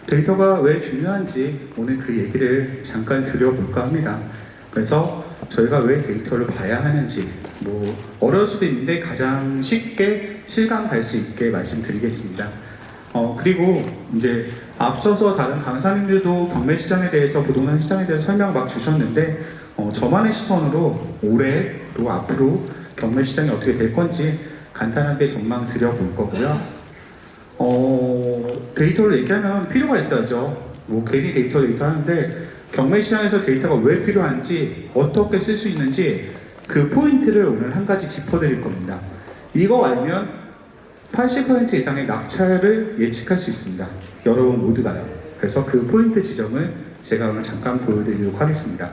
데이터가 왜 중요한지 오늘 그 얘기를 잠깐 드려볼까 합니다. 그래서 저희가 왜 데이터를 봐야 하는지 어려울 수도 있는데 가장 쉽게 실감 갈 수 있게 말씀드리겠습니다. 그리고 이제 앞서서 다른 강사님들도 경매 시장에 대해서 부동산 시장에 대해서 설명 막 주셨는데 저만의 시선으로 올해 또 앞으로 경매 시장이 어떻게 될 건지 간단하게 전망 드려볼 거고요. 데이터를 얘기하면 필요가 있어야죠. 괜히 데이터 하는데 경매 시장에서 데이터가 왜 필요한지 어떻게 쓸 수 있는지 그 포인트를 오늘 한 가지 짚어드릴 겁니다. 이거 알면 80% 이상의 낙찰을 예측할 수 있습니다. 여러분 모두가요. 그래서 그 포인트 지점을 제가 오늘 잠깐 보여드리도록 하겠습니다.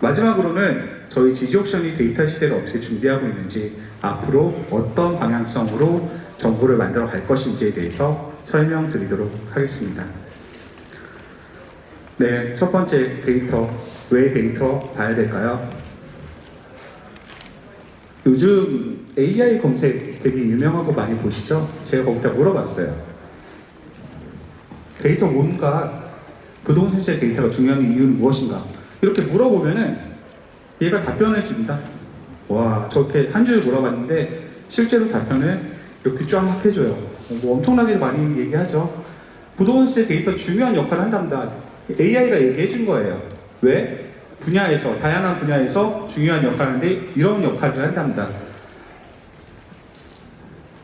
마지막으로는 저희 지지옥션이 데이터 시대를 어떻게 준비하고 있는지 앞으로 어떤 방향성으로 정보를 만들어 갈 것인지에 대해서 설명드리도록 하겠습니다. 네, 첫 번째 데이터. 왜 데이터 봐야 될까요? 요즘 AI 검색 되게 유명하고 많이 보시죠? 제가 거기다 물어봤어요. 데이터 뭔가, 부동산 시장 데이터가 중요한 이유는 무엇인가? 이렇게 물어보면은 얘가 답변을 줍니다. 와, 저렇게 한 줄 물어봤는데 실제로 답변을 이렇게 쫙 해줘요. 엄청나게 많이 얘기하죠. 부동산 시장 데이터 중요한 역할을 한답니다. AI가 얘기해 준 거예요. 왜? 분야에서, 다양한 분야에서 중요한 역할을 하는데 이런 역할을 한답니다.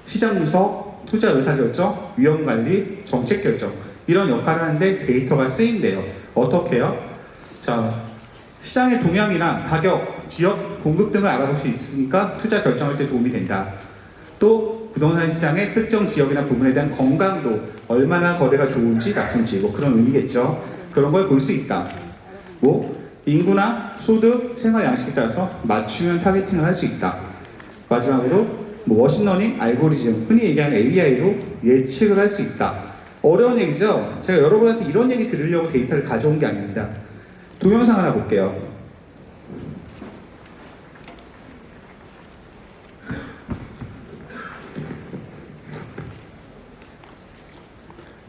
시장 분석, 투자 의사결정, 위험관리, 정책결정 이런 역할을 하는데 데이터가 쓰인대요. 어떻게 해요? 자, 시장의 동향이나 가격, 지역, 공급 등을 알아볼 수 있으니까 투자 결정할 때 도움이 된다. 또 부동산 시장의 특정 지역이나 부분에 대한 건강도, 얼마나 거래가 좋은지 나쁜지 그런 의미겠죠. 그런 걸 볼 수 있다. 인구나 소득, 생활 양식에 따라서 맞춤형 타겟팅을 할 수 있다. 마지막으로 머신러닝, 알고리즘, 흔히 얘기하는 AI로 예측을 할 수 있다. 어려운 얘기죠? 제가 여러분한테 이런 얘기 들으려고 데이터를 가져온 게 아닙니다. 동영상 하나 볼게요.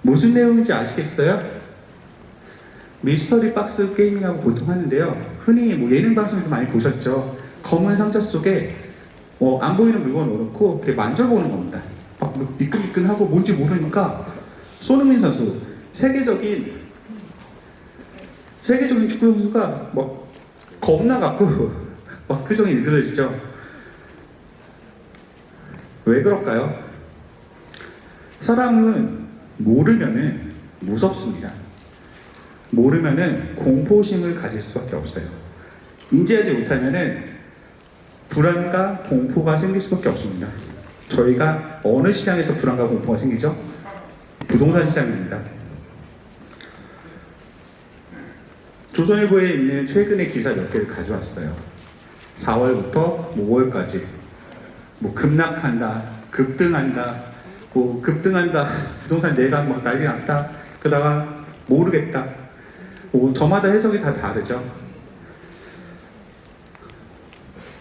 무슨 내용인지 아시겠어요? 미스터리 박스 게임이라고 보통 하는데요. 흔히 예능 방송에서 많이 보셨죠. 검은 상자 속에 안 보이는 물건을 넣어놓고 이렇게 만져보는 겁니다. 막 미끈미끈하고 뭔지 모르니까 손흥민 선수 세계적인 축구 선수가 막 겁나갖고 막 표정이 일그러지죠. 왜 그럴까요? 사람은 모르면은 무섭습니다. 모르면은 공포심을 가질 수밖에 없어요. 인지하지 못하면은 불안과 공포가 생길 수밖에 없습니다. 저희가 어느 시장에서 불안과 공포가 생기죠? 부동산 시장입니다. 조선일보에 있는 최근의 기사 몇 개를 가져왔어요. 4월부터 5월까지 급락한다, 급등한다, 부동산 내각 막 난리 났다, 그러다가 모르겠다. 저마다 해석이 다 다르죠.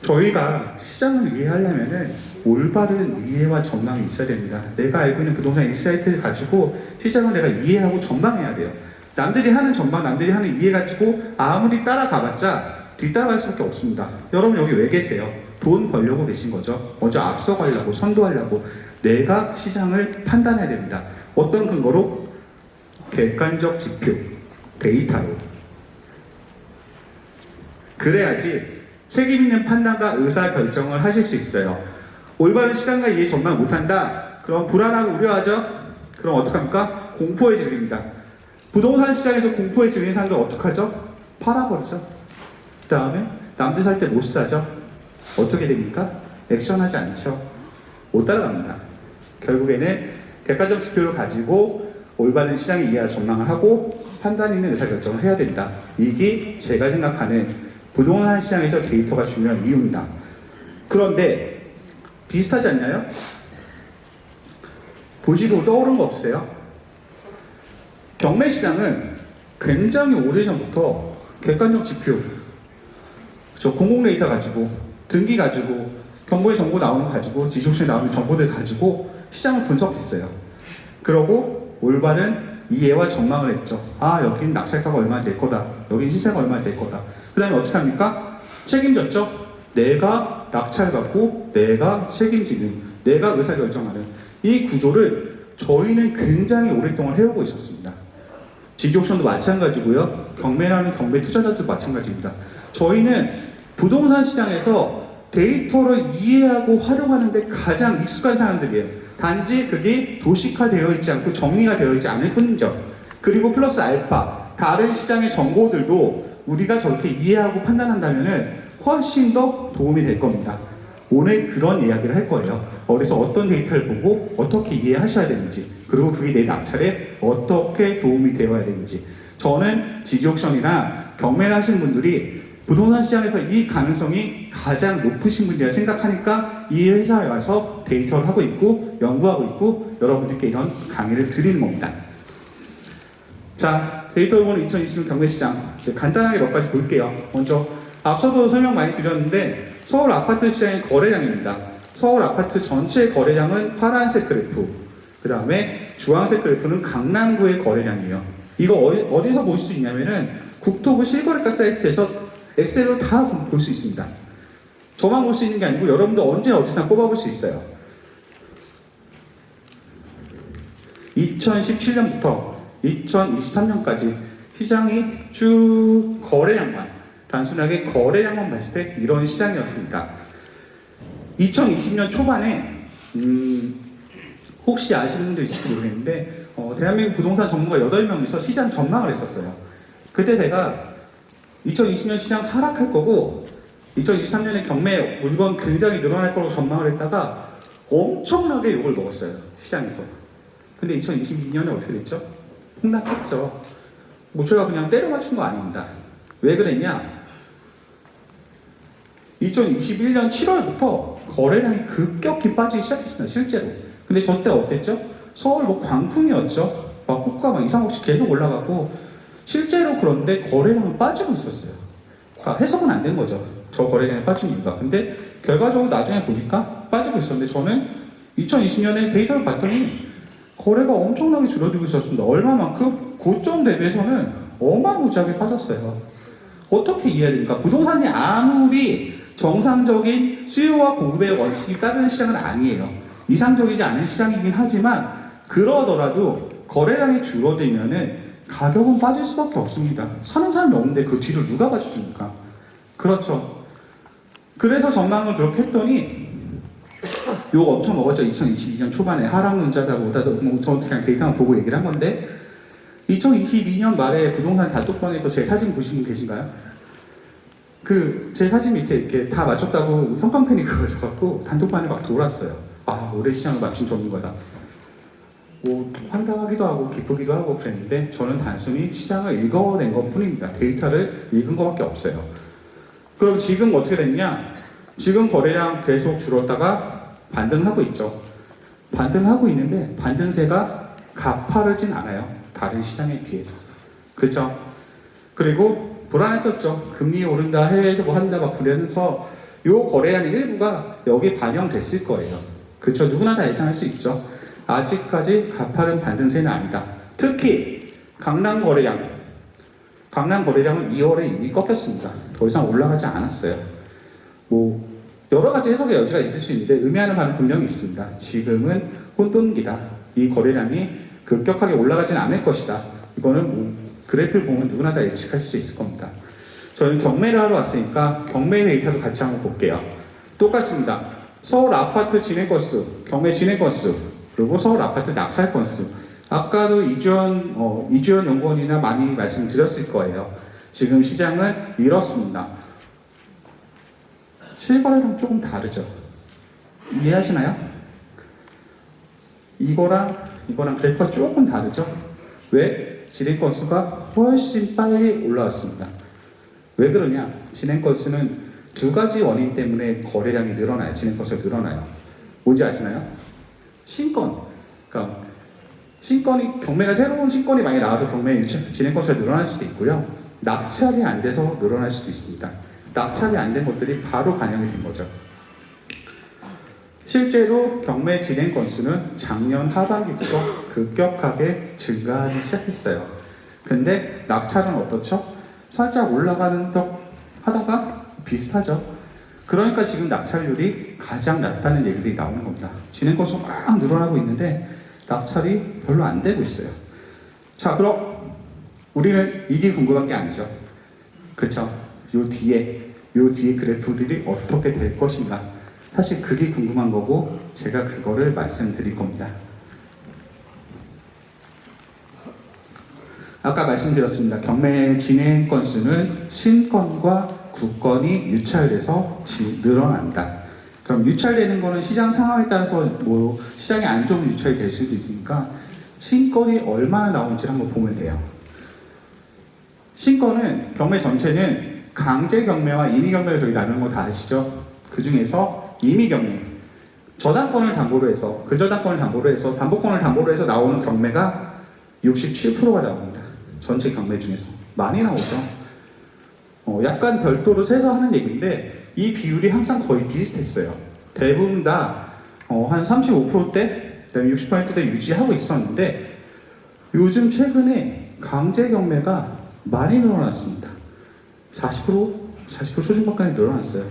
저희가 시장을 이해하려면은 올바른 이해와 전망이 있어야 됩니다. 내가 알고 있는 부동산 인사이트를 가지고 시장을 내가 이해하고 전망해야 돼요. 남들이 하는 전망, 남들이 하는 이해 가지고 아무리 따라가봤자 뒤따라갈 수밖에 없습니다. 여러분 여기 왜 계세요? 돈 벌려고 계신 거죠. 먼저 앞서가려고, 선도하려고. 내가 시장을 판단해야 됩니다. 어떤 근거로? 객관적 지표, 데이터로. 그래야지 책임 있는 판단과 의사결정을 하실 수 있어요. 올바른 시장과 이해 전망 못한다? 그럼 불안하고 우려하죠? 그럼 어떡합니까? 공포에 질립니다. 부동산 시장에서 공포에 질리는 사람들 어떡하죠? 팔아버리죠. 그 다음에 남들 살 때 못 사죠? 어떻게 됩니까? 액션하지 않죠. 못 따라갑니다. 결국에는 객관적 지표를 가지고 올바른 시장의 이해와 전망을 하고 판단 있는 의사결정을 해야 된다. 이게 제가 생각하는 부동산 시장에서 데이터가 중요한 이유입니다. 그런데 비슷하지 않나요? 보시고 떠오른 거 없어요? 경매 시장은 굉장히 오래전부터 객관적 지표, 공공 데이터 가지고, 등기 가지고, 경고의 정보 나오는 거 가지고, 지지옥션에 나오는 정보들 가지고 시장을 분석했어요. 그러고 올바른 이해와 전망을 했죠. 아, 여기는 낙찰가가 얼마나 될 거다. 여기는 시세가 얼마나 될 거다. 그 다음에 어떻게 합니까? 책임졌죠. 내가 낙찰받고 내가 책임지는, 내가 의사결정하는 이 구조를 저희는 굉장히 오랫동안 해오고 있었습니다. 지지옥션도 마찬가지고요. 경매라는 경매 투자자도 마찬가지입니다. 저희는 부동산 시장에서 데이터를 이해하고 활용하는데 가장 익숙한 사람들이에요. 단지 그게 도식화되어 있지 않고 정리가 되어 있지 않을 뿐이죠. 그리고 플러스 알파, 다른 시장의 정보들도 우리가 저렇게 이해하고 판단한다면 훨씬 더 도움이 될 겁니다. 오늘 그런 이야기를 할 거예요. 어디서 어떤 데이터를 보고 어떻게 이해하셔야 되는지, 그리고 그게 내 낙찰에 어떻게 도움이 되어야 되는지. 저는 지지옥션이나 경매를 하신 분들이 부동산 시장에서 이 가능성이 가장 높으신 분이라 생각하니까 이 회사에 와서 데이터를 하고 있고 연구하고 있고 여러분들께 이런 강의를 드리는 겁니다. 자, 데이터를 보는 2020년 경매시장 간단하게 몇 가지 볼게요. 먼저 앞서도 설명 많이 드렸는데 서울 아파트 시장의 거래량입니다. 서울 아파트 전체 거래량은 파란색 그래프, 그 다음에 주황색 그래프는 강남구의 거래량이에요. 이거 어디서 볼 수 있냐면은 국토부 실거래가 사이트에서 엑셀로 다 볼 수 있습니다. 저만 볼 수 있는 게 아니고 여러분도 언제 어디서나 뽑아볼 수 있어요. 2017년부터 2023년까지 시장이 쭉 거래량만, 단순하게 거래량만 봤을 때 이런 시장이었습니다. 2020년 초반에 혹시 아시는 분도 있을지 모르겠는데 대한민국 부동산 전문가 8명이서 시장 전망을 했었어요. 그때 내가 2020년 시장 하락할 거고 2023년에 경매 물건 굉장히 늘어날 거라고 전망을 했다가 엄청나게 욕을 먹었어요, 시장에서. 근데 2022년에 어떻게 됐죠? 폭락했죠. 뭐 제가 그냥 때려 맞춘 거 아닙니다. 왜 그랬냐? 2021년 7월부터 거래량이 급격히 빠지기 시작했습니다, 실제로. 근데 저 때 어땠죠? 서울 뭐 광풍이었죠. 막 호가 막 2, 3억씩 계속 올라가고 실제로. 그런데 거래량은 빠지고 있었어요. 그러니까 해석은 안 된 거죠, 저 거래량이 빠진 이유가. 근데 결과적으로 나중에 보니까 빠지고 있었는데 저는 2020년에 데이터를 봤더니 거래가 엄청나게 줄어들고 있었습니다. 얼마만큼? 고점 대비해서는 어마무지하게 빠졌어요. 어떻게 이해해야 됩니까? 부동산이 아무리 정상적인 수요와 공급의 원칙이 따르는 시장은 아니에요. 이상적이지 않은 시장이긴 하지만 그러더라도 거래량이 줄어들면은 가격은 빠질 수밖에 없습니다. 사는 사람이 없는데 그 뒤를 누가 봐주십니까? 그렇죠. 그래서 전망을 그렇게 했더니 욕 엄청 먹었죠. 2022년 초반에 하락 논자다고 저는 그냥 데이터만 보고 얘기를 한 건데 2022년 말에 부동산 단톡방에서 제 사진 보신 분 계신가요? 제 사진 밑에 이렇게 다 맞췄다고 형광펜이 그어져갖고 단톡방에 막 돌았어요. 아, 올해 시장을 맞춘 전문가다. 뭐 황당하기도 하고 기쁘기도 하고 그랬는데 저는 단순히 시장을 읽어낸 것 뿐입니다. 데이터를 읽은 것밖에 없어요. 그럼 지금 어떻게 됐냐? 지금 거래량 계속 줄었다가 반등하고 있죠. 반등하고 있는데 반등세가 가파르진 않아요, 다른 시장에 비해서. 그죠? 그리고 불안했었죠. 금리 오른다, 해외에서 뭐 한다 막 그러면서 요 거래량 일부가 여기 반영됐을 거예요. 그쵸? 누구나 다 예상할 수 있죠. 아직까지 가파른 반등세는 아니다. 특히 강남 거래량은 2월에 이미 꺾였습니다. 더 이상 올라가지 않았어요. 뭐 여러 가지 해석의 여지가 있을 수 있는데 의미하는 바는 분명히 있습니다. 지금은 혼돈기다. 이 거래량이 급격하게 올라가진 않을 것이다. 이거는 뭐 그래프를 보면 누구나 다 예측할 수 있을 겁니다. 저는 경매를 하러 왔으니까 경매 데이터도 같이 한번 볼게요. 똑같습니다. 서울 아파트 진행 건수, 경매 진행 건수, 그리고 서울 아파트 낙찰 건수. 아까도 이주연 연구원이나 많이 말씀드렸을 거예요. 지금 시장은 이렇습니다. 실거래랑 조금 다르죠. 이해하시나요? 이거랑 그래프가 조금 다르죠. 왜? 진행 건수가 훨씬 빨리 올라왔습니다. 왜 그러냐? 진행 건수는 두 가지 원인 때문에 거래량이 늘어나요. 진행 건수가 늘어나요. 뭔지 아시나요? 신건. 그러니까 경매가 새로운 신건이 많이 나와서 경매 진행 건수가 늘어날 수도 있고요. 낙찰이 안 돼서 늘어날 수도 있습니다. 낙찰이 안 된 것들이 바로 반영이 된 거죠. 실제로 경매 진행 건수는 작년 하반기부터 급격하게 증가하기 시작했어요. 근데 낙찰은 어떻죠? 살짝 올라가는 척 하다가 비슷하죠. 그러니까 지금 낙찰률이 가장 낮다는 얘기들이 나오는 겁니다. 진행 건수가 막 늘어나고 있는데 낙찰이 별로 안 되고 있어요. 자, 그럼 우리는 이게 궁금한 게 아니죠. 그쵸? 요 뒤에 그래프들이 어떻게 될 것인가. 사실 그게 궁금한 거고 제가 그거를 말씀드릴 겁니다. 아까 말씀드렸습니다. 경매 진행 건수는 신건과 구건이 유찰돼서 늘어난다. 그럼 유찰되는 거는 시장 상황에 따라서 뭐 시장이 안 좋으면 유찰이 될 수도 있으니까 신건이 얼마나 나오는지 한번 보면 돼요. 신건은 경매 전체는 강제 경매와 임의 경매를 저희 나누는 거 다 아시죠? 그 중에서 임의 경매, 저당권을 담보로 해서 근저당권을 담보로 해서 담보권을 담보로 해서 나오는 경매가 67%가 나옵니다. 전체 경매 중에서 많이 나오죠. 약간 별도로 세서 하는 얘기인데 이 비율이 항상 거의 비슷했어요. 대부분 다 한 35%대, 그다음에 60%대 유지하고 있었는데 요즘 최근에 강제 경매가 많이 늘어났습니다. 40% 초중반까지 늘어났어요.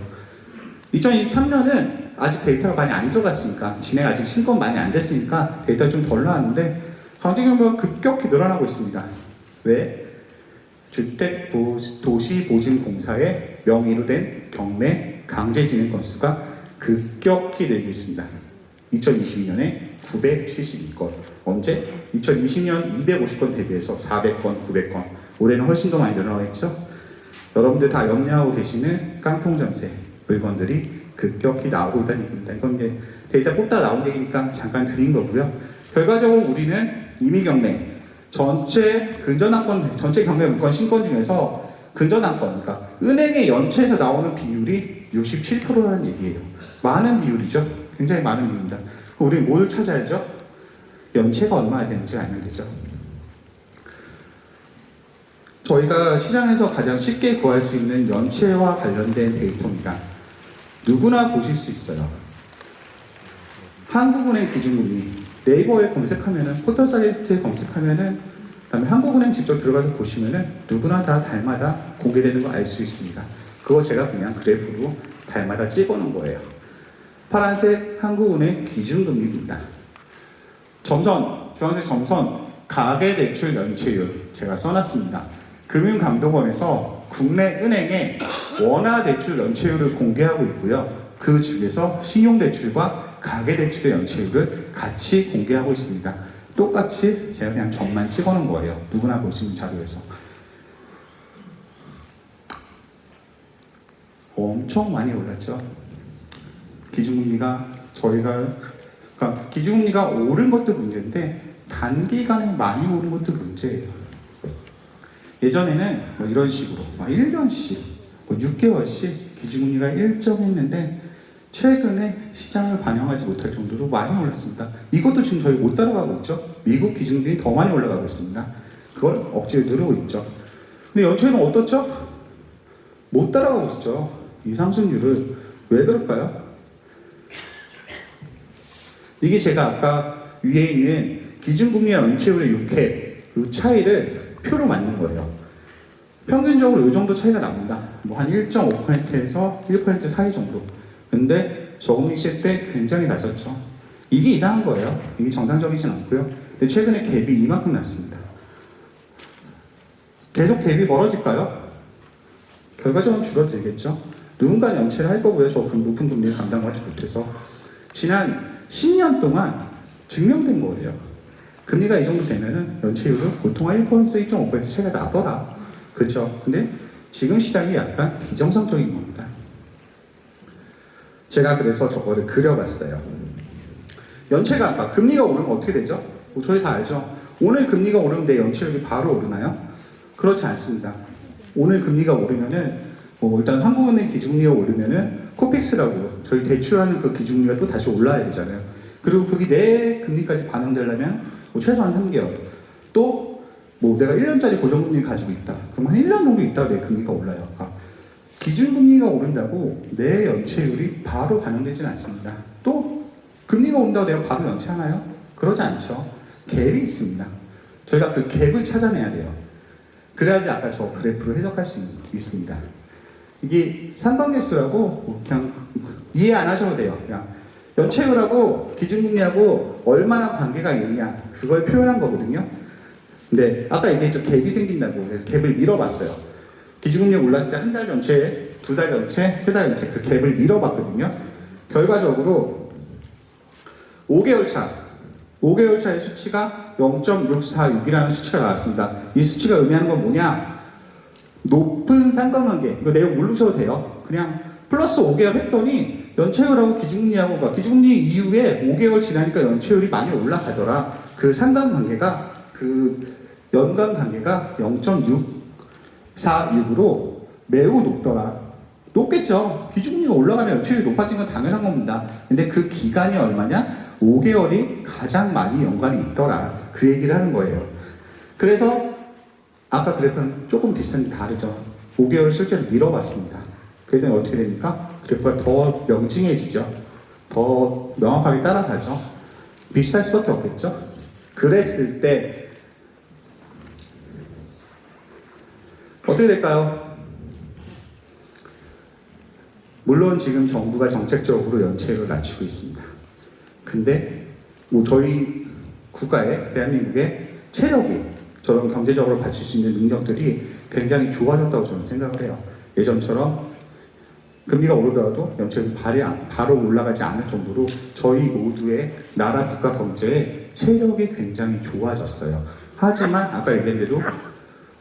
2023년은 아직 데이터가 많이 안 들어갔으니까 진행 아직 신건 많이 안 됐으니까 데이터가 좀 덜 나왔는데 강제 경매가 급격히 늘어나고 있습니다. 왜? 주택도시보증공사의 명의로 된 경매 강제 진행 건수가 급격히 늘고 있습니다. 2022년에 972건, 언제? 2020년 250건 대비해서 400건, 900건, 올해는 훨씬 더 많이 늘어나겠죠? 여러분들 다 염려하고 계시는 깡통전세 물건들이 급격히 나오고 있다는 얘기입니다. 이건 이제 데이터 뽑다 나온 얘기니까 잠깐 드린 거고요. 결과적으로 우리는 임의경매 전체 근저당권, 전체 경매 물건 신권 중에서 근저당권, 그러니까 은행의 연체에서 나오는 비율이 67%라는 얘기예요. 많은 비율이죠. 굉장히 많은 비율입니다. 우리 뭘 찾아야죠? 연체가 얼마나 되는지 알면 되죠. 저희가 시장에서 가장 쉽게 구할 수 있는 연체와 관련된 데이터입니다. 누구나 보실 수 있어요. 한국은행 기준금리, 네이버에 검색하면은, 포털 사이트에 검색하면은, 그다음에 한국은행 직접 들어가서 보시면은 누구나 다 달마다 공개되는 거 알 수 있습니다. 그거 제가 그냥 그래프로 달마다 찍어놓은 거예요. 파란색 한국은행 기준금리입니다. 점선, 주황색 점선, 가계대출 연체율 제가 써놨습니다. 금융감독원에서 국내 은행의 원화대출 연체율을 공개하고 있고요. 그 중에서 신용대출과 가계대출의 연체율을 같이 공개하고 있습니다. 똑같이 제가 그냥 점만 찍어놓은 거예요. 누구나 볼 수 있는 자료에서. 엄청 많이 올랐죠. 기준금리가 그러니까 기준금리가 오른 것도 문제인데 단기간에 많이 오른 것도 문제예요. 예전에는 뭐 이런 식으로 1년씩, 6개월씩 기준금리가 일정했는데 최근에 시장을 반영하지 못할 정도로 많이 올랐습니다. 이것도 지금 저희 못 따라가고 있죠. 미국 기준금리 더 많이 올라가고 있습니다. 그걸 억지로 누르고 있죠. 근데 연초에는 어떻죠? 못 따라가고 있죠. 이 상승률을. 왜 그럴까요? 이게 제가 아까 위에 있는 기준금리와 연체율의 요 차이를 표로 만든 거예요. 평균적으로 이 정도 차이가 납니다. 뭐 한 1.5%에서 1% 사이 정도. 근데 저금리 시대 때 굉장히 낮았죠. 이게 이상한 거예요. 이게 정상적이진 않고요. 근데 최근에 갭이 이만큼 났습니다. 계속 갭이 멀어질까요? 결과적으로 줄어들겠죠. 누군가 연체를 할 거고요. 저 높은 금리를 감당하지 못해서. 지난 10년 동안 증명된 거예요. 금리가 이 정도 되면은 연체율은 보통 한 1%, 1.5% 차이가 나더라. 그렇죠? 근데 지금 시장이 약간 비정상적인 겁니다. 제가 그래서 저거를 그려봤어요. 연체가 아까 금리가 오르면 어떻게 되죠? 저희 다 알죠? 오늘 금리가 오르면 내 연체율이 바로 오르나요? 그렇지 않습니다. 오늘 금리가 오르면은 일단 한국은행 기준금리가 오르면은 코픽스라고 저희 대출하는 그 기준금리가 또 다시 올라야 되잖아요. 그리고 그게 내 금리까지 반영되려면 최소한 3개월. 또 내가 1년짜리 고정금리를 가지고 있다. 그럼 한 1년 정도 있다가 내 금리가 올라요. 기준금리가 오른다고 내 연체율이 바로 반영되지는 않습니다. 또 금리가 온다고 내가 바로 연체하나요? 그러지 않죠. 갭이 있습니다. 저희가 그 갭을 찾아내야 돼요. 그래야지 아까 저 그래프를 해석할 수 있습니다. 이게 상관계수라고 그냥 이해 안 하셔도 돼요. 그냥 연체율하고 기준금리하고 얼마나 관계가 있느냐 그걸 표현한 거거든요. 근데 아까 얘기했죠. 갭이 생긴다고. 그래서 갭을 밀어봤어요. 기준금리 올랐을 때 한 달 연체, 두 달 연체, 세 달 연체 그 갭을 밀어봤거든요. 결과적으로 5개월 차의 수치가 0.646이라는 수치가 나왔습니다. 이 수치가 의미하는 건 뭐냐? 높은 상관관계. 이거 내용 모르셔도 돼요. 그냥 플러스 5개월 했더니 연체율하고 기준금리하고 기준금리 이후에 5개월 지나니까 연체율이 많이 올라가더라. 그 상관관계가 그 연간 관계가 0.646으로 매우 높더라. 높겠죠. 기준금리가 올라가면 연체율이 높아진 건 당연한 겁니다. 근데 그 기간이 얼마냐? 5개월이 가장 많이 연관이 있더라. 그 얘기를 하는 거예요. 그래서 아까 그래프는 조금 디스턴스 다르죠. 5개월을 실제로 밀어봤습니다. 그랬더니 어떻게 됩니까? 그래프가 더 명징해지죠. 더 명확하게 따라가죠. 비슷할 수밖에 없겠죠. 그랬을 때 어떻게 될까요? 물론 지금 정부가 정책적으로 연체율을 낮추고 있습니다. 근데 뭐 저희 국가의 대한민국의 체력이 저런 경제적으로 받칠 수 있는 능력들이 굉장히 좋아졌다고 저는 생각을 해요. 예전처럼 금리가 오르더라도 연체율이 바로 올라가지 않을 정도로 저희 모두의 나라 국가 경제의 체력이 굉장히 좋아졌어요. 하지만 아까 얘기한 대로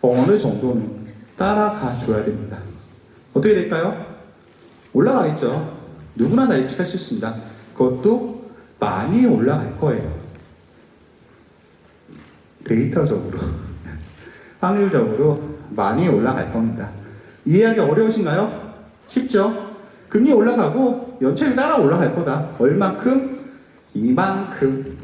어느 정도는 따라가 줘야 됩니다. 어떻게 될까요? 올라가겠죠. 누구나 다 예측할 수 있습니다. 그것도 많이 올라갈 거예요. 데이터적으로 확률적으로 많이 올라갈 겁니다. 이해하기 어려우신가요? 쉽죠? 금리 올라가고 연체율 따라 올라갈 거다. 얼만큼? 이만큼.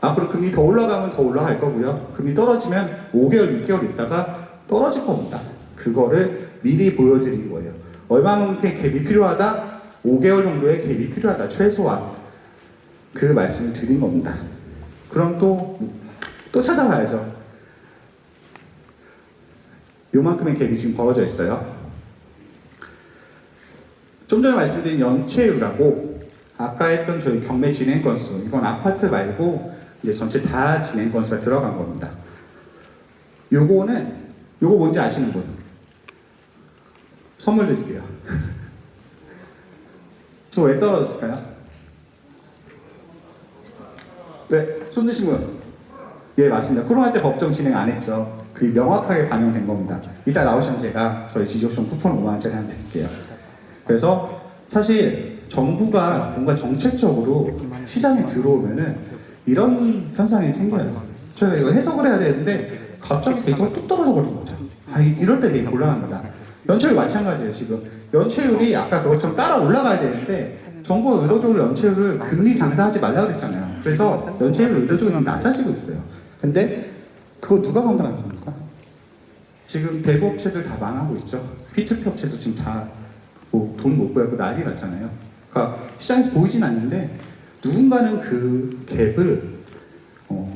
앞으로 금리 더 올라가면 더 올라갈 거고요. 금리 떨어지면 5개월, 6개월 있다가 떨어질 겁니다. 그거를 미리 보여드린 거예요. 얼마만큼의 갭이 필요하다? 5개월 정도의 갭이 필요하다. 최소한. 그 말씀을 드린 겁니다. 그럼 또 찾아봐야죠. 요만큼의 갭이 지금 벌어져 있어요. 좀 전에 말씀드린 연체율하고 아까 했던 저희 경매 진행 건수, 이건 아파트 말고 이제 전체 다 진행 건수가 들어간 겁니다. 요거 뭔지 아시는 분? 선물 드릴게요. 저 왜 떨어졌을까요? 네, 손 드신 분? 예, 맞습니다. 코로나 때 법정 진행 안 했죠. 그게 명확하게 반영된 겁니다. 이따 나오시면 제가 저희 지지옵션 쿠폰 5만원짜리 한테 드릴게요. 그래서 사실 정부가 뭔가 정책적으로 시장에 들어오면은 이런 현상이 생겨요. 저희가 이거 해석을 해야 되는데 갑자기 데이터가 뚝 떨어져 버린 거죠. 이럴 때 되게 곤란합니다. 연체율 마찬가지예요. 지금 연체율이 아까 그것처럼 따라 올라가야 되는데 정부가 의도적으로 연체율을 금리 장사하지 말라 그랬잖아요. 그래서 연체율이 의도적으로 낮아지고 있어요. 근데 그거 누가 감당하는 겁니까? 지금 대부업체들 다 망하고 있죠. P2P 업체도 지금 다 돈 못 구하고 난리 났잖아요. 그러니까 시장에서 보이진 않는데 누군가는 그 갭을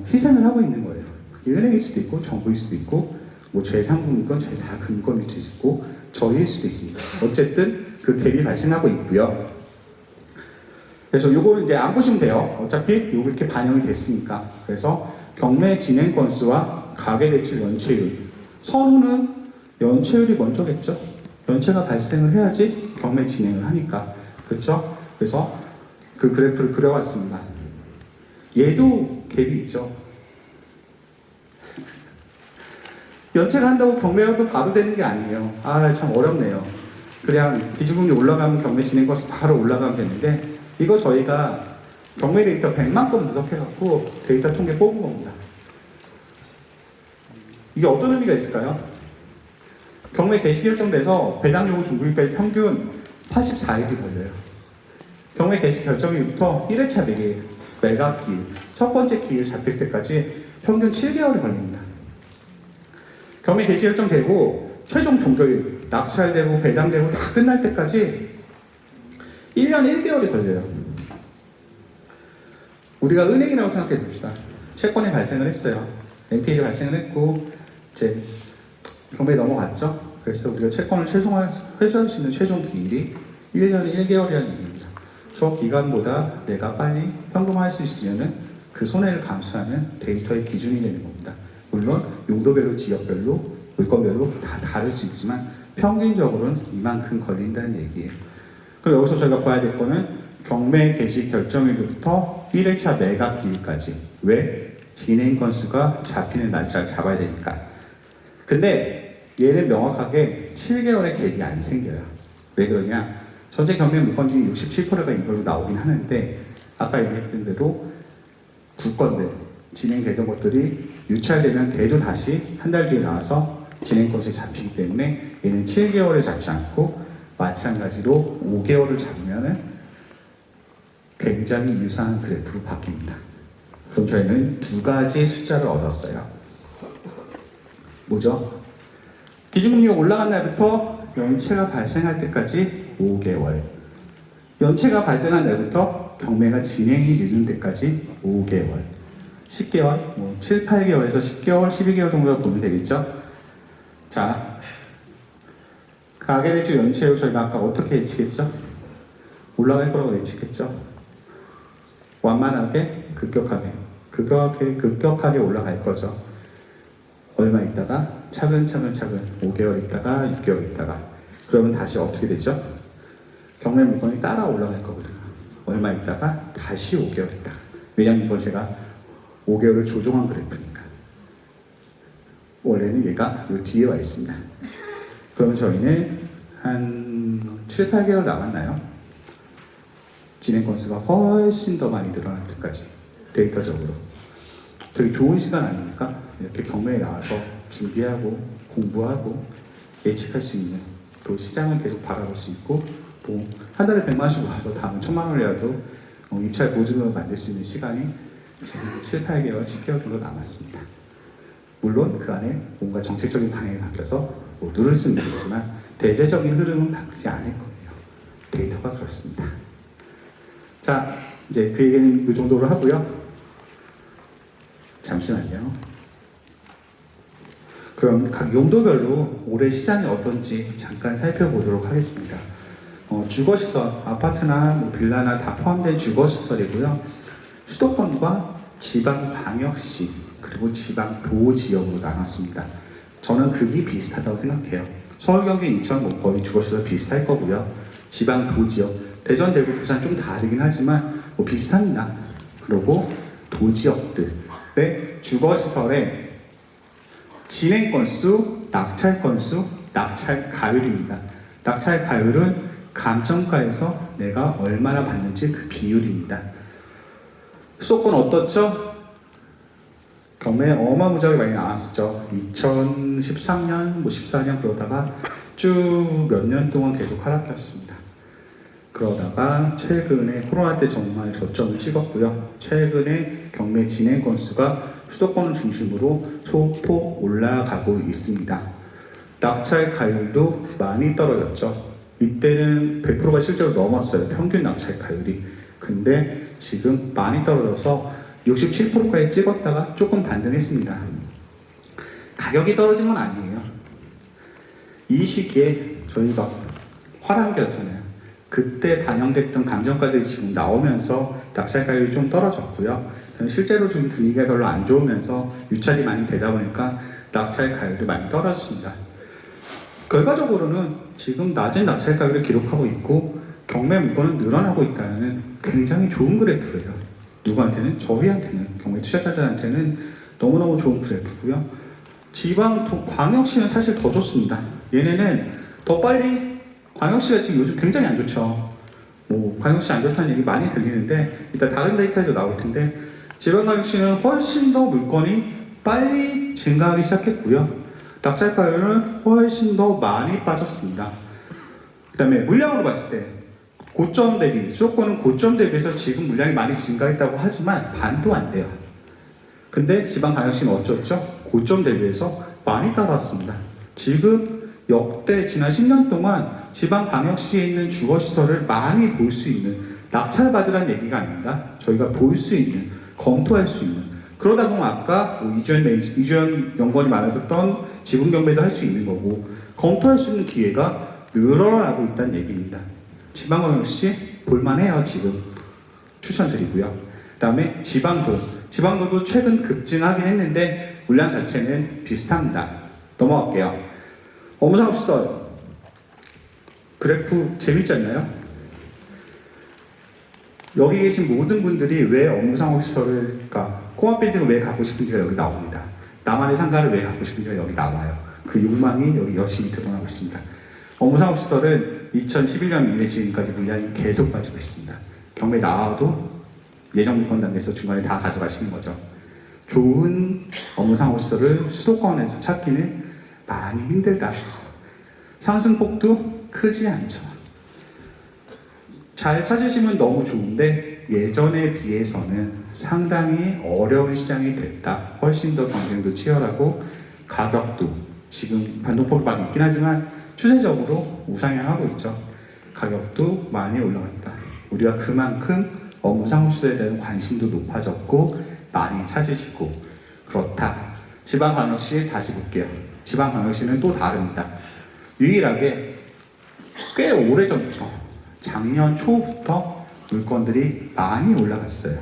희생을 하고 있는 거예요. 그게 은행일 수도 있고 정부일 수도 있고 뭐 제3금융권, 제4금융권일 수도 있고 저희일 수도 있습니다. 어쨌든 그 갭이 발생하고 있고요. 그래서 요거를 이제 안 보시면 돼요. 어차피 요거 이렇게 반영이 됐으니까. 그래서 경매 진행 건수와 가계대출 연체율. 선호는 연체율이 먼저겠죠. 연체가 발생을 해야지 경매 진행을 하니까. 그렇죠? 그래서 그 그래프를 그려왔습니다. 얘도 갭이 있죠. 연체가 한다고 경매가 또 바로 되는 게 아니에요. 참 어렵네요. 그냥 기준금리 올라가면 경매 진행 건수 바로 올라가면 되는데 이거 저희가 경매 데이터 100만 건 분석해갖고 데이터 통계 뽑은 겁니다. 이게 어떤 의미가 있을까요? 경매 개시 결정돼서 배당 요구 중구일까지 평균 84일이 걸려요. 경매 개시 결정일부터 1회차 매각 기일, 첫 번째 기일 잡힐 때까지 평균 7개월이 걸립니다. 경매 개시 결정되고 최종 종결일, 낙찰되고 배당되고 다 끝날 때까지 1년 1개월이 걸려요. 우리가 은행이라고 생각해 봅시다. 채권이 발생을 했어요. NPL이 발생을 했고 이제 경매에 넘어갔죠. 그래서 우리가 채권을 회수할 수 있는 최종 기일이 1년에 1개월이라는 얘기입니다. 저 기간보다 내가 빨리 현금화할 수 있으면 그 손해를 감수하는 데이터의 기준이 되는 겁니다. 물론 용도별로, 지역별로, 물건별로 다 다를 수 있지만 평균적으로는 이만큼 걸린다는 얘기예요. 그럼 여기서 저희가 봐야 될 거는 경매 개시 결정일부터 1회차 매각 기일까지. 왜? 진행 건수가 잡히는 날짜를 잡아야 되니까. 근데 얘는 명확하게 7개월의 갭이 안 생겨요. 왜 그러냐? 전체 경매 물건 중에 67%가 이걸로 나오긴 하는데 아까 얘기했던 대로 국건들 진행되던 것들이 유찰되면 걔도 다시 한 달 뒤에 나와서 진행 건수에 잡히기 때문에 얘는 7개월을 잡지 않고 마찬가지로 5개월을 잡으면 굉장히 유사한 그래프로 바뀝니다. 그럼 저희는 두 가지 숫자를 얻었어요. 뭐죠? 기준금리가 올라간 날부터 연체가 발생할 때까지 5개월, 연체가 발생한 날부터 경매가 진행이 되는 데까지 5개월, 10개월, 7, 8개월에서 10개월, 12개월 정도 보면 되겠죠? 자, 가계대출 연체율 저희가 아까 어떻게 예측했죠? 올라갈 거라고 예측했죠? 완만하게, 급격하게 올라갈 거죠. 얼마 있다가 차근차근 5개월 있다가 6개월 있다가 그러면 다시 어떻게 되죠? 경매 물건이 따라 올라갈 거거든요. 얼마 있다가 다시 5개월 있다가. 왜냐면 이걸 제가 5개월을 조정한 그래프니까. 원래는 얘가 요 뒤에 와 있습니다. 그러면 저희는 한 7, 8개월 남았나요? 진행 건수가 훨씬 더 많이 늘어날 때까지 데이터적으로. 되게 좋은 시간 아닙니까? 이렇게 경매에 나와서 준비하고 공부하고 예측할 수 있는, 또 시장을 계속 바라볼 수 있고 또 한 달에 100만원씩 와서 다음 1000만원이라도 입찰 보증금을 만들 수 있는 시간이 지금 7, 8개월, 10개월 정도 남았습니다. 물론 그 안에 뭔가 정책적인 방향이 바뀌어서 누를 수는 있겠지만 대체적인 흐름은 바뀌지 않을 거예요. 데이터가 그렇습니다. 자, 이제 그 얘기는 이 정도로 하고요. 잠시만요. 그럼 각 용도별로 올해 시장이 어떤지 잠깐 살펴보도록 하겠습니다. 주거시설, 아파트나 빌라나 다 포함된 주거시설이고요. 수도권과 지방광역시 그리고 지방도지역으로 나눴습니다. 저는 극이 비슷하다고 생각해요. 서울, 경기, 인천 거의 주거시설 비슷할 거고요. 지방도지역, 대전, 대구, 부산 좀 다르긴 하지만 비슷합니다. 그리고 도지역들의 주거시설의 진행 건수, 낙찰 건수, 낙찰 가율입니다. 낙찰 가율은 감정가에서 내가 얼마나 받는지 그 비율입니다. 수도권 어떻죠? 경매 어마무지하게 많이 나왔었죠. 2013년, 14년 그러다가 쭉 몇 년 동안 계속 하락했습니다. 그러다가 최근에 코로나 때 정말 저점을 찍었고요. 최근에 경매 진행 건수가 수도권을 중심으로 소폭 올라가고 있습니다. 낙찰 가율도 많이 떨어졌죠. 이때는 100%가 실제로 넘었어요. 평균 낙찰 가율이. 근데 지금 많이 떨어져서 67%까지 찍었다가 조금 반등했습니다. 가격이 떨어진 건 아니에요. 이 시기에 저희가 화랑기였잖아요. 그때 반영됐던 감정가들이 지금 나오면서 낙찰 가율이 좀 떨어졌고요. 실제로 좀 분위기가 별로 안 좋으면서 유찰이 많이 되다 보니까 낙찰 가율도 많이 떨어졌습니다. 결과적으로는 지금 낮은 낙찰 가율을 기록하고 있고 경매 물건은 늘어나고 있다는 굉장히 좋은 그래프예요. 누구한테는? 저희한테는, 경매 투자자들한테는 너무너무 좋은 그래프고요. 광역시는 사실 더 좋습니다. 얘네는 더 빨리, 광역시가 지금 요즘 굉장히 안 좋죠. 광역시 안 좋다는 얘기 많이 들리는데 이따 다른 데이터에도 나올 텐데 지방광역시는 훨씬 더 물건이 빨리 증가하기 시작했고요. 낙찰가율은 훨씬 더 많이 빠졌습니다. 그 다음에 물량으로 봤을 때 고점 대비, 수도권은 고점 대비해서 지금 물량이 많이 증가했다고 하지만 반도 안 돼요. 근데 지방광역시는 어쩌죠? 고점 대비해서 많이 따라왔습니다. 지금 역대 지난 10년 동안 지방광역시에 있는 주거시설을 많이 볼 수 있는 낙찰받으라는 얘기가 아닙니다. 저희가 볼 수 있는, 검토할 수 있는. 그러다 보면 아까 뭐 이주연 연구원이 말해줬던 지분 경매도 할 수 있는 거고 검토할 수 있는 기회가 늘어나고 있다는 얘기입니다. 지방광역시 볼만해요. 지금 추천드리고요. 그 다음에 지방도도 최근 급증하긴 했는데 물량 자체는 비슷합니다. 넘어갈게요. 업무사업시설 그래프 재밌지 않나요? 여기 계신 모든 분들이 왜 업무상업시설을, 그러니까 콩합빌딩을 왜 갖고 싶은지가 여기 나옵니다. 나만의 상가를 왜 갖고 싶은지가 여기 나와요. 그 욕망이 여기 열심히 드러나고 있습니다. 업무상업시설은 2011년 이래 지금까지 물량이 계속 빠지고 있습니다. 경매 나와도 예정물건 단계에서 중간에 다 가져가시는 거죠. 좋은 업무상업시설을 수도권에서 찾기는 많이 힘들다. 상승폭도 크지 않죠. 잘 찾으시면 너무 좋은데 예전에 비해서는 상당히 어려운 시장이 됐다. 훨씬 더 경쟁도 치열하고 가격도 지금 변동폭이 많이 있긴 하지만 추세적으로 우상향하고 있죠. 가격도 많이 올라갔다. 우리가 그만큼 업무상업시설에 대한 관심도 높아졌고 많이 찾으시고 그렇다. 지방광역시 다시 볼게요. 지방광역시는 또 다릅니다. 유일하게 꽤 오래전부터 작년 초부터 물건들이 많이 올라갔어요.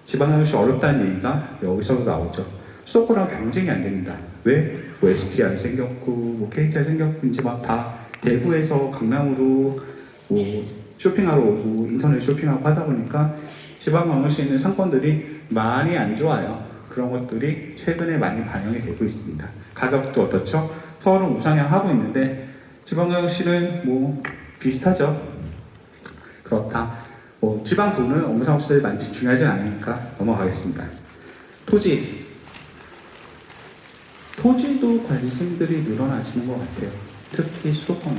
지방광역시 어렵다는 얘기가 여기서도 나오죠. 수도권랑 경쟁이 안 됩니다. 왜? 뭐 STI 생겼고 뭐 KTI 생겼고 이제 막 다 대구에서 강남으로 뭐 쇼핑하러 오고 인터넷 쇼핑하고 하다 보니까 지방광역시에 있는 상권들이 많이 안 좋아요. 그런 것들이 최근에 많이 반영이 되고 있습니다. 가격도 어떻죠? 서울은 우상향하고 있는데 지방광역시는 뭐 비슷하죠. 그렇다. 뭐 지방도는 업무상업시설이 많지 중요하진 않으니까 넘어가겠습니다. 토지도 관심들이 늘어나시는 것 같아요. 특히 수도권.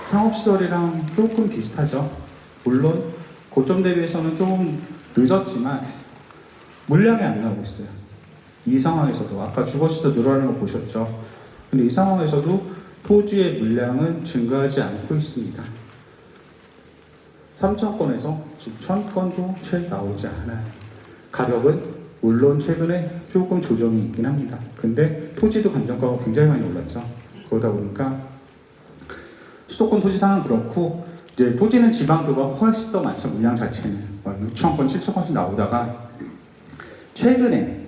상업시설이랑 조금 비슷하죠. 물론 고점 대비해서는 조금 늦었지만 물량이 안 나오고 있어요. 이 상황에서도 아까 주거시설 늘어나는 거 보셨죠? 근데 이 상황에서도 토지의 물량은 증가하지 않고 있습니다. 3,000건에서 지금 1,000건도 채 나오지 않아요. 가격은 물론 최근에 조금 조정이 있긴 합니다. 근데 토지도 감정가가 굉장히 많이 올랐죠. 그러다 보니까 수도권 토지 상황은 그렇고 이제 토지는 지방도가 훨씬 더 많죠. 물량 자체는 6,000건, 7,000건씩 나오다가 최근에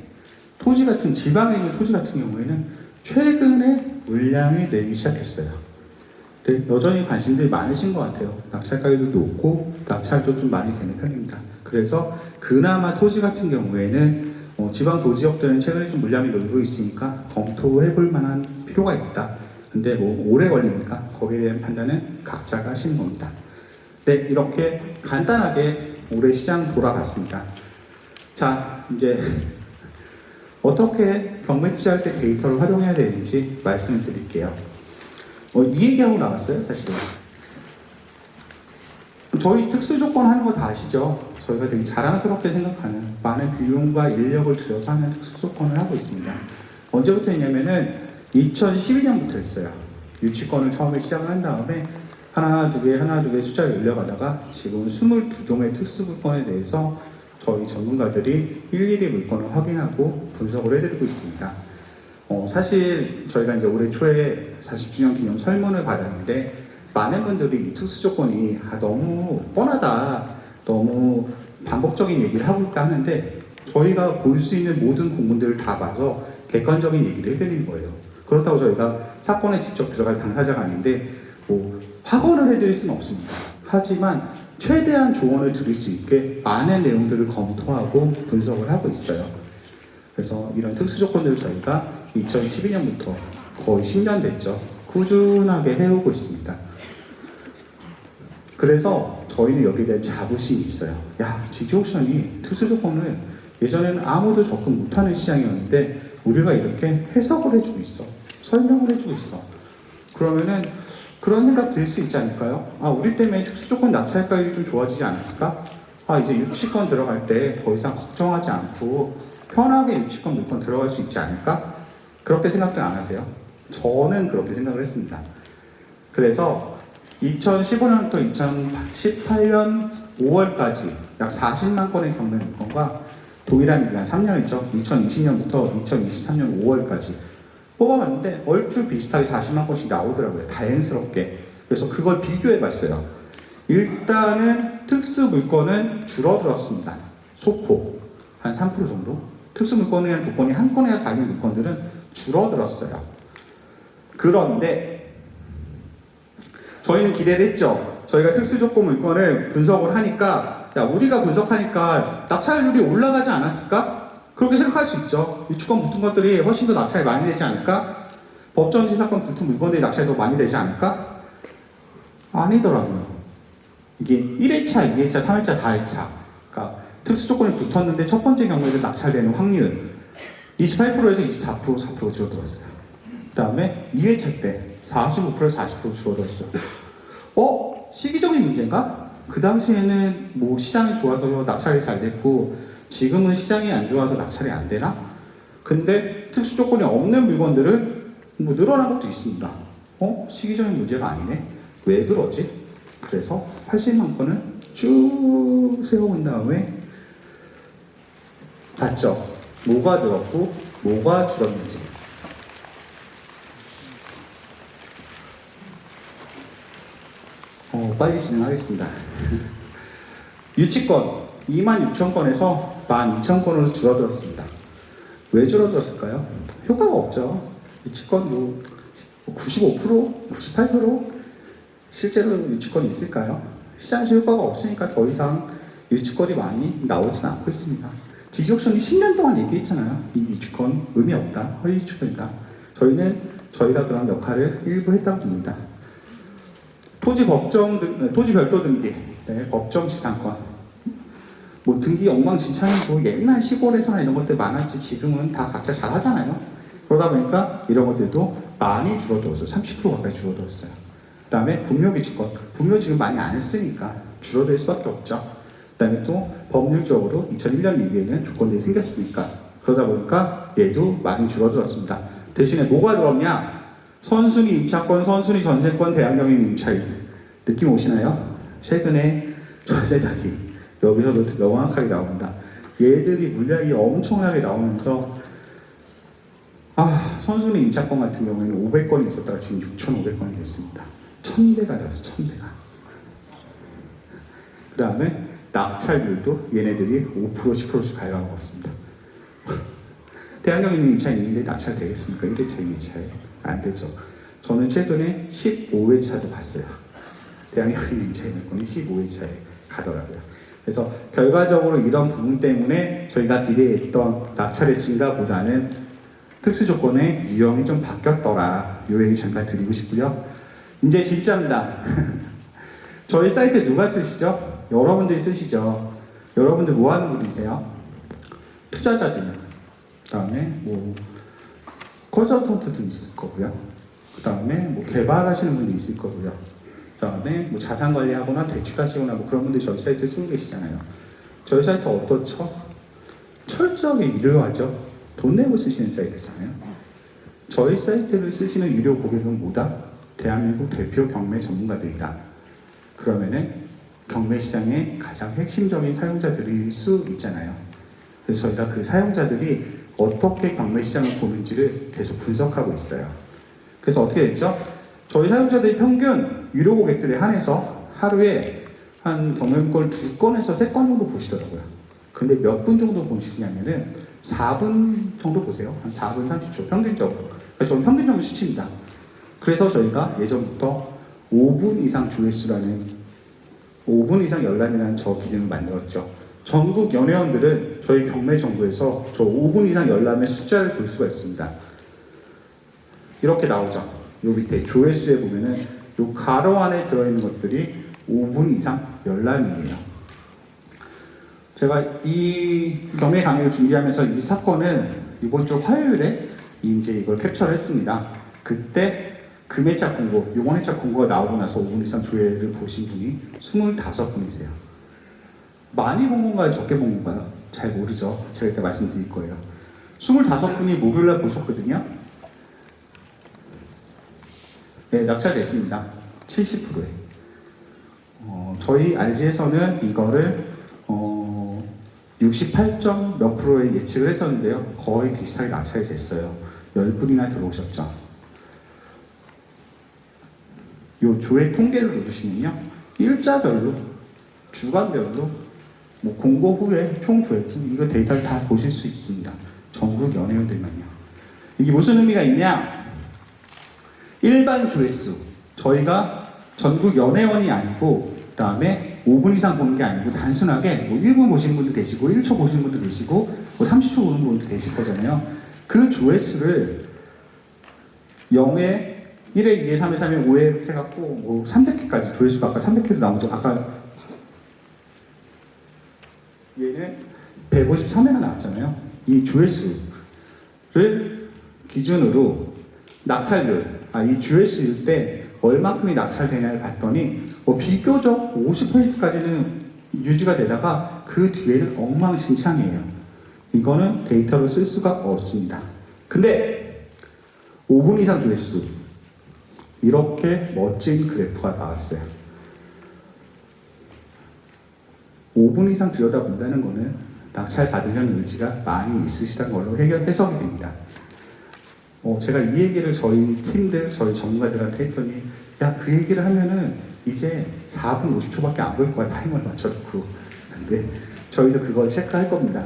토지 같은 지방에 있는 토지 같은 경우에는 최근에 물량이 늘기 시작했어요. 근데 여전히 관심들이 많으신 것 같아요. 낙찰 가격도 높고 낙찰도 좀 많이 되는 편입니다. 그래서 그나마 토지 같은 경우에는 지방 도지역들은 최근에 좀 물량이 늘고 있으니까 검토해 볼 만한 필요가 있다. 근데 뭐 오래 걸리니까 거기에 대한 판단은 각자가 하시는 겁니다. 네, 이렇게 간단하게 올해 시장 돌아봤습니다. 자, 이제 어떻게 경매 투자할 때 데이터를 활용해야 되는지 말씀을 드릴게요. 이 얘기하고 나왔어요, 사실은. 저희 특수 조건 하는 거 다 아시죠? 저희가 되게 자랑스럽게 생각하는 많은 비용과 인력을 들여서 하는 특수 조건을 하고 있습니다. 언제부터 했냐면은 2012년부터 했어요. 유치권을 처음에 시작을 한 다음에 하나 두 개 숫자를 늘려가다가 지금 22종의 특수 물건에 대해서 저희 전문가들이 일일이 물건을 확인하고 분석을 해드리고 있습니다. 사실 저희가 이제 올해 초에 40주년 기념 설문을 받았는데 많은 분들이 이 특수 조건이 너무 뻔하다, 너무 반복적인 얘기를 하고 있다 하는데 저희가 볼 수 있는 모든 공문들을 다 봐서 객관적인 얘기를 해드리는 거예요. 그렇다고 저희가 사건에 직접 들어갈 당사자가 아닌데 뭐 확언을 해드릴 수는 없습니다. 하지만 최대한 조언을 드릴 수 있게 많은 내용들을 검토하고 분석을 하고 있어요. 그래서 이런 특수 조건들을 저희가 2012년부터 거의 10년 됐죠. 꾸준하게 해오고 있습니다. 그래서 저희는 여기에 대한 자부심이 있어요. 야, 지지옥션이 특수 조건을 예전에는 아무도 접근 못하는 시장이었는데 우리가 이렇게 해석을 해주고 있어. 설명을 해주고 있어. 그러면은 그런 생각 들 수 있지 않을까요? 우리 때문에 특수 조건 낙찰 가격이 좀 좋아지지 않았을까? 이제 유치권 들어갈 때 더 이상 걱정하지 않고 편하게 유치권 물건 들어갈 수 있지 않을까? 그렇게 생각들 안 하세요? 저는 그렇게 생각을 했습니다. 그래서 2015년부터 2018년 5월까지 약 40만 건의 경매 물건과 동일한 기간 3년이죠. 2020년부터 2023년 5월까지 뽑아봤는데 얼추 비슷하게 40만 건씩 나오더라고요. 다행스럽게. 그래서 그걸 비교해봤어요. 일단은 특수 물건은 줄어들었습니다. 소폭 한 3% 정도. 특수 물건이라는 조건이 한 건이나 달린 물건들은 줄어들었어요. 그런데 저희는 기대를 했죠. 저희가 특수 조건 물건을 분석을 하니까 야, 우리가 분석하니까 낙찰률이 올라가지 않았을까? 그렇게 생각할 수 있죠. 유치권 붙은 것들이 훨씬 더 낙찰이 많이 되지 않을까? 법정지 사건 붙은 물건들이 낙찰이 더 많이 되지 않을까? 아니더라고요. 이게 1회차, 2회차, 3회차, 4회차 그러니까 특수 조건이 붙었는데 첫 번째 경우에는 낙찰되는 확률 28%에서 24%, 4% 줄어들었어요. 그 다음에 2회차 때 45%에서 40% 줄어들었어요. 시기적인 문제인가? 그 당시에는 뭐 시장이 좋아서 낙찰이 잘 됐고 지금은 시장이 안 좋아서 낙찰이 안 되나? 근데 특수 조건이 없는 물건들은 뭐 늘어난 것도 있습니다. 시기적인 문제가 아니네. 왜 그러지? 그래서 80만 건을 쭉 세워본 다음에 봤죠. 뭐가 늘었고 뭐가 줄었는지. 빨리 진행하겠습니다. 유치권 26,000건에서 12,000건으로 줄어들었습니다. 왜 줄어들었을까요? 효과가 없죠. 유치권 95%, 98% 실제로 유치권이 있을까요? 시장에서 효과가 없으니까 더 이상 유치권이 많이 나오지는 않고 있습니다. 지지옥션이 10년 동안 얘기했잖아요. 이 유치권 의미 없다, 허위 유치권이다. 저희는 저희가 그런 역할을 일부 했다고 봅니다. 토지 별도 등기, 법정 지상권. 뭐 등기 엉망진창이고 옛날 시골에서나 이런 것들 많았지 지금은 다 각자 잘 하잖아요. 그러다 보니까 이런 것들도 많이 줄어들었어요. 30% 가까이 줄어들었어요. 그 다음에 분묘기지권. 분묘 지금 많이 안 쓰니까 줄어들 수밖에 없죠. 그 다음에 또 법률적으로 2001년 이후에는 조건들이 생겼으니까 그러다 보니까 얘도 많이 줄어들었습니다. 대신에 뭐가 들었냐? 선순위 임차권, 선순위 전세권, 대항력임 임차인. 느낌 오시나요? 최근에 전세 사기 여기서도 명확하게 나옵니다. 얘들이 물량이 엄청나게 나오면서 선순위 임차권 같은 경우에는 500건이 있었다가 지금 6,500건이 됐습니다. 1,000배가 되었어. 1,000배가. 그 다음에 낙찰률도 얘네들이 5%, 10%씩 갉아먹었습니다. 대항력임 임차인인데 낙찰 되겠습니까? 1회차, 2회차에 안 되죠. 저는 최근에 15회차도 봤어요. 대항력임 임차인권이 15회차에 가더라고요. 그래서 결과적으로 이런 부분 때문에 저희가 기대했던 낙찰의 증가보다는 특수 조건의 유형이 좀 바뀌었더라. 이 얘기 잠깐 드리고 싶고요. 이제 진짜입니다. 저희 사이트 누가 쓰시죠? 여러분들이 쓰시죠. 여러분들 뭐 하는 분이세요? 투자자들이요. 그 다음에 뭐 컨설턴트도 있을 거고요. 그 다음에 뭐 개발하시는 분도 있을 거고요. 그 다음에 뭐 자산 관리하거나 대출하시거나 뭐 그런 분들이 저희 사이트 쓰고 계시잖아요. 저희 사이트 어떻죠? 철저하게 유료하죠. 돈 내고 쓰시는 사이트잖아요. 저희 사이트를 쓰시는 유료 고객은 뭐다? 대한민국 대표 경매 전문가들이다. 그러면은 경매 시장의 가장 핵심적인 사용자들일 수 있잖아요. 그래서 저희가 그 사용자들이 어떻게 경매 시장을 보는지를 계속 분석하고 있어요. 그래서 어떻게 됐죠? 저희 사용자들이 평균 유료 고객들에 한해서 하루에 한 경매물건을 2건에서 3건 정도 보시더라고요. 근데 몇 분 정도 보시냐면은 4분 정도 보세요. 한 4분 30초 평균적으로. 저는 평균적인 수치입니다. 그래서 저희가 예전부터 5분 이상 조회수라는 5분 이상 열람이라는 저 기능을 만들었죠. 전국 연회원들은 저희 경매 정보에서 저 5분 이상 열람의 숫자를 볼 수가 있습니다. 이렇게 나오죠. 요 밑에 조회수에 보면은 요 가로 안에 들어있는 것들이 5분 이상 열람이에요. 제가 이 경매 강의를 준비하면서 이 사건을 이번 주 화요일에 이제 이걸 캡처를 했습니다. 그때 금회차 공고, 6원회차 공고가 나오고 나서 5분 이상 조회를 보신 분이 25분이세요. 많이 본 건가요? 적게 본 건가요? 잘 모르죠. 제가 이따 말씀드릴 거예요. 25분이 목요일날 보셨거든요. 네, 낙찰됐습니다. 70%에. 저희 RG에서는 이거를 68점 몇 프로에 예측을 했었는데요. 거의 비슷하게 낙찰이 됐어요. 10분이나 들어오셨죠. 요 조회 통계를 누르시면요. 일자별로, 주간별로, 공고 후에 총 조회팀 이거 데이터를 다 보실 수 있습니다. 전국 연회원들만요. 이게 무슨 의미가 있냐? 일반 조회수, 저희가 전국 연회원이 아니고 그 다음에 5분 이상 보는 게 아니고 단순하게 1분 보시는 분도 계시고 1초 보시는 분도 계시고 30초 보는 분도 계실 거잖아요. 그 조회수를 0에 1회, 2회, 3회, 3회, 5회 해갖고 300회까지 조회수가 아까 300회도 나오죠. 아까 얘는 153회가 나왔잖아요. 이 조회수를 기준으로 낙찰률, 이 조회수일 때 얼마큼이 낙찰되냐를 봤더니 비교적 50%까지는 유지가 되다가 그 뒤에는 엉망진창이에요. 이거는 데이터로 쓸 수가 없습니다. 근데 5분 이상 조회수 이렇게 멋진 그래프가 나왔어요. 5분 이상 들여다본다는 거는 낙찰 받으려는 의지가 많이 있으시다는 걸로 해석이 됩니다. 제가 이 얘기를 저희 팀들, 저희 전문가들한테 했더니 야, 그 얘기를 하면은 이제 4분 50초밖에 안 볼 거야, 타이머를 맞춰놓고. 근데 저희도 그걸 체크할 겁니다.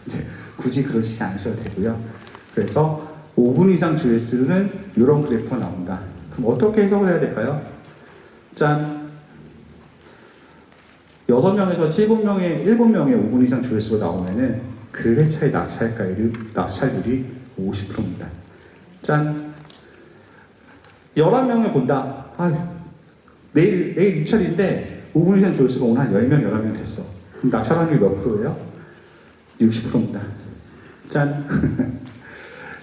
이제 굳이 그러시지 않으셔도 되고요. 그래서 5분 이상 조회수는 이런 그래프가 나온다. 그럼 어떻게 해석을 해야 될까요? 짠! 6명에서 7명의 5분 이상 조회수가 나오면은 그 회차의 낙찰률이 50%입니다. 짠! 11명을 본다. 내일 입찰인데 5분 이상 조회수가 오늘 한 10명, 11명 됐어. 그럼 낙찰 확률이 몇 프로예요? 60%입니다. 짠!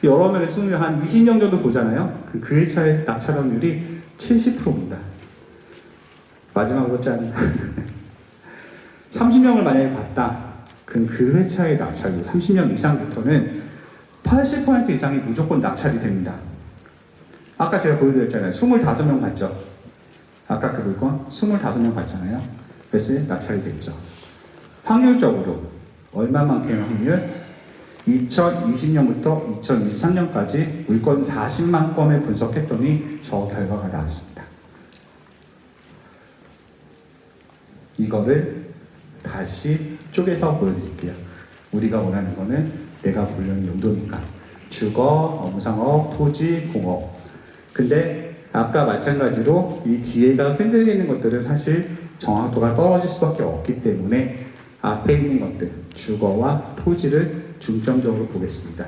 여러 명의 20명, 한 20명 정도 보잖아요. 그 회차의 낙찰 확률이 70%입니다. 마지막으로 짠! 30명을 만약에 봤다. 그럼 그 회차의 낙찰률, 30명 이상부터는 80% 이상이 무조건 낙찰이 됩니다. 아까 제가 보여드렸잖아요. 25명 봤죠? 아까 그 물건 25명 봤잖아요. 그래서 낙찰이 됐죠. 확률적으로 얼마만큼의 확률? 2020년부터 2023년까지 물건 40만 건을 분석했더니 저 결과가 나왔습니다. 이거를 다시 쪼개서 보여드릴게요. 우리가 원하는 거는 내가 보려는 용도니까 주거, 업무상업, 토지, 공업. 근데 아까 마찬가지로 이 뒤에가 흔들리는 것들은 사실 정확도가 떨어질 수밖에 없기 때문에 앞에 있는 것들, 주거와 토지를 중점적으로 보겠습니다.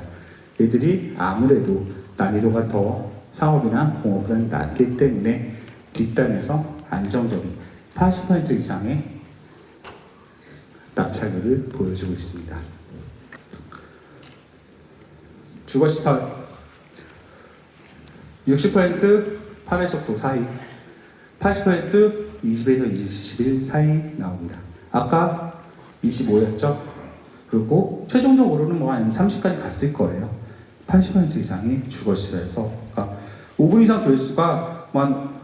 얘들이 아무래도 난이도가 더 상업이나 공업보다는 낮기 때문에 뒷단에서 안정적인 80% 이상의 낙찰률을 보여주고 있습니다. 주거시설 60% 8에서 9 사이, 80% 20에서 21 사이 나옵니다. 아까 25였죠? 그리고 최종적으로는 한 30까지 갔을 거예요. 80% 이상이 주거시설에서, 그러니까 5분 이상 조회수가 한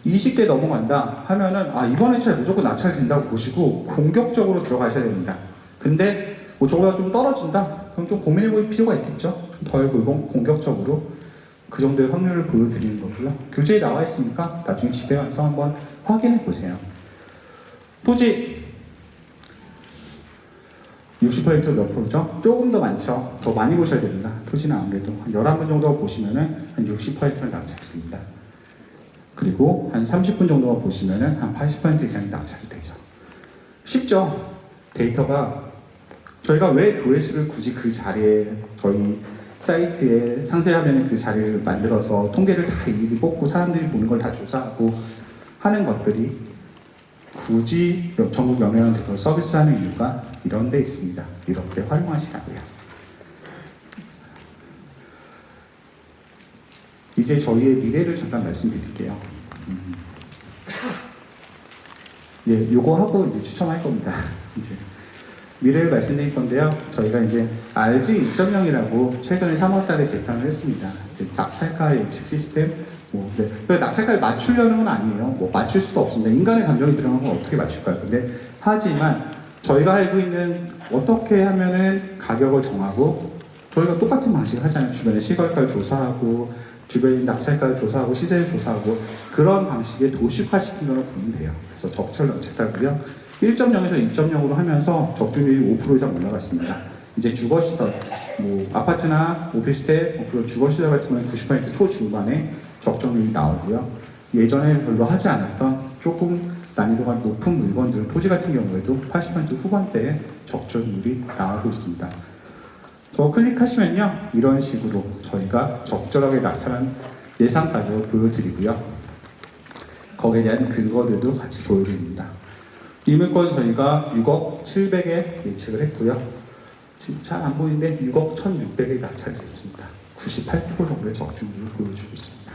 20개 넘어간다 하면은 이번 회차에 무조건 낙찰된다고 보시고 공격적으로 들어가셔야 됩니다. 근데 저보다 좀 떨어진다? 그럼 좀 고민해 볼 필요가 있겠죠? 좀 덜 공격적으로 그 정도의 확률을 보여드리는 거고요. 교재에 나와 있으니까 나중에 집에 가서 한번 확인해 보세요. 토지 60%몇 프로죠? 조금 더 많죠? 더 많이 보셔야 됩니다. 토지는 아무래도 한 11분 정도 보시면은 한 60%는 낙찰이 됩니다. 그리고 한 30분 정도만 보시면은 한 80% 이상이 낙찰이 되죠. 쉽죠? 데이터가 저희가 왜 조회수를 굳이 그 자리에 저희 사이트에 상세하면 그 자리를 만들어서 통계를 다 일일이 뽑고 사람들이 보는 걸 다 조사하고 하는 것들이 굳이 전국 연예원들을 서비스하는 이유가 이런 데 있습니다. 이렇게 활용하시라고요. 이제 저희의 미래를 잠깐 말씀드릴게요. 예, 요거 하고 이제 추첨할 겁니다. 이제 미래를 말씀드릴 건데요. 저희가 이제 RG 2.0이라고 최근에 3월달에 개편을 했습니다. 낙찰가 예측 시스템 네. 낙찰가를 맞추려는 건 아니에요. 뭐 맞출 수도 없습니다. 인간의 감정이 들어간 건 어떻게 맞출까요? 근데 하지만 저희가 알고 있는 어떻게 하면은 가격을 정하고 저희가 똑같은 방식을 하잖아요. 주변에 실거래가를 조사하고 주변인 낙찰가를 조사하고 시세를 조사하고 그런 방식의 도식화시킨 거로 보면 돼요. 그래서 적절 낙찰가고요. 1.0에서 2.0으로 하면서 적중률이 5% 이상 올라갔습니다. 이제 주거시설, 뭐 아파트나 오피스텔, 그리고 주거시설 같은 경우는 90% 초중반에 적정률이 나오고요. 예전에 별로 하지 않았던 조금 난이도가 높은 물건들, 토지 같은 경우에도 80% 후반대에 적정률이 나오고 있습니다. 더 클릭하시면요, 이런 식으로 저희가 적절하게 낙찰한 예상 가격을 보여드리고요. 거기에 대한 근거들도 같이 보여드립니다. 이 물건 저희가 6억 700에 예측을 했고요. 지금 잘 안 보이는데 6억 1600에 낙찰이 됐습니다. 98% 정도의 적중률을 보여주고 있습니다.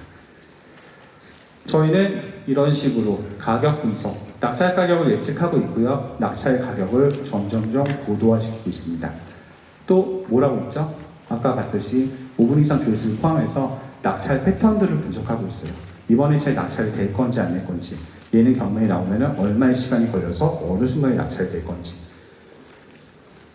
저희는 이런 식으로 가격 분석, 낙찰 가격을 예측하고 있고요. 낙찰 가격을 점점점 고도화시키고 있습니다. 또 뭐라고 했죠? 아까 봤듯이 5분 이상 조회수를 포함해서 낙찰 패턴들을 분석하고 있어요. 이번에 제 낙찰이 될 건지 안 될 건지, 얘는 경매에 나오면 얼마의 시간이 걸려서 어느 순간에 낙찰이 될 건지,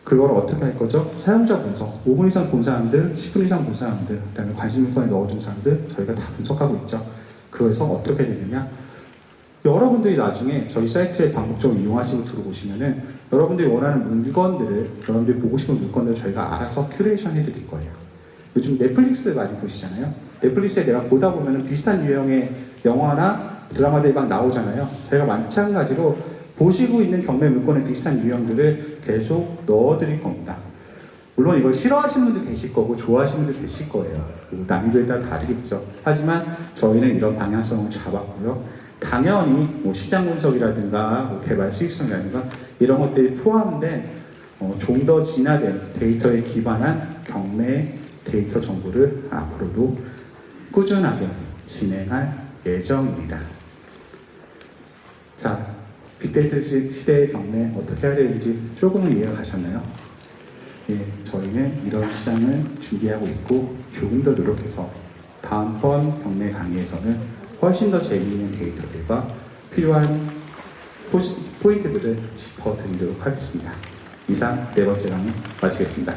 그걸 어떻게 할 거죠? 사용자 분석, 5분 이상 본 사람들, 10분 이상 본 사람들, 그다음에 관심 물건에 넣어준 사람들 저희가 다 분석하고 있죠. 그래서 어떻게 되느냐? 여러분들이 나중에 저희 사이트에 반복적으로 이용하시고 들어오시면은 여러분들이 원하는 물건들을, 여러분들이 보고 싶은 물건들을 저희가 알아서 큐레이션 해드릴 거예요. 요즘 넷플릭스 많이 보시잖아요. 넷플릭스에 내가 보다 보면은 비슷한 유형의 영화나 드라마들이 막 나오잖아요. 저희가 마찬가지로 보시고 있는 경매 물건에 비슷한 유형들을 계속 넣어드릴 겁니다. 물론 이걸 싫어하시는 분도 계실 거고 좋아하시는 분도 계실 거예요. 난이도에 따라 다르겠죠. 하지만 저희는 이런 방향성을 잡았고요. 당연히 뭐 시장 분석이라든가 뭐 개발 수익성이라든가 이런 것들이 포함된 좀 더 진화된 데이터에 기반한 경매 데이터 정보를 앞으로도 꾸준하게 진행할 예정입니다. 자, 빅데이터 시대의 경매 어떻게 해야 되는지 조금은 이해가 가셨나요? 예, 저희는 이런 시장을 준비하고 있고 조금 더 노력해서 다음번 경매 강의에서는 훨씬 더 재미있는 데이터들과 필요한 포인트들을 짚어드리도록 하겠습니다. 이상 4번째 강의 마치겠습니다.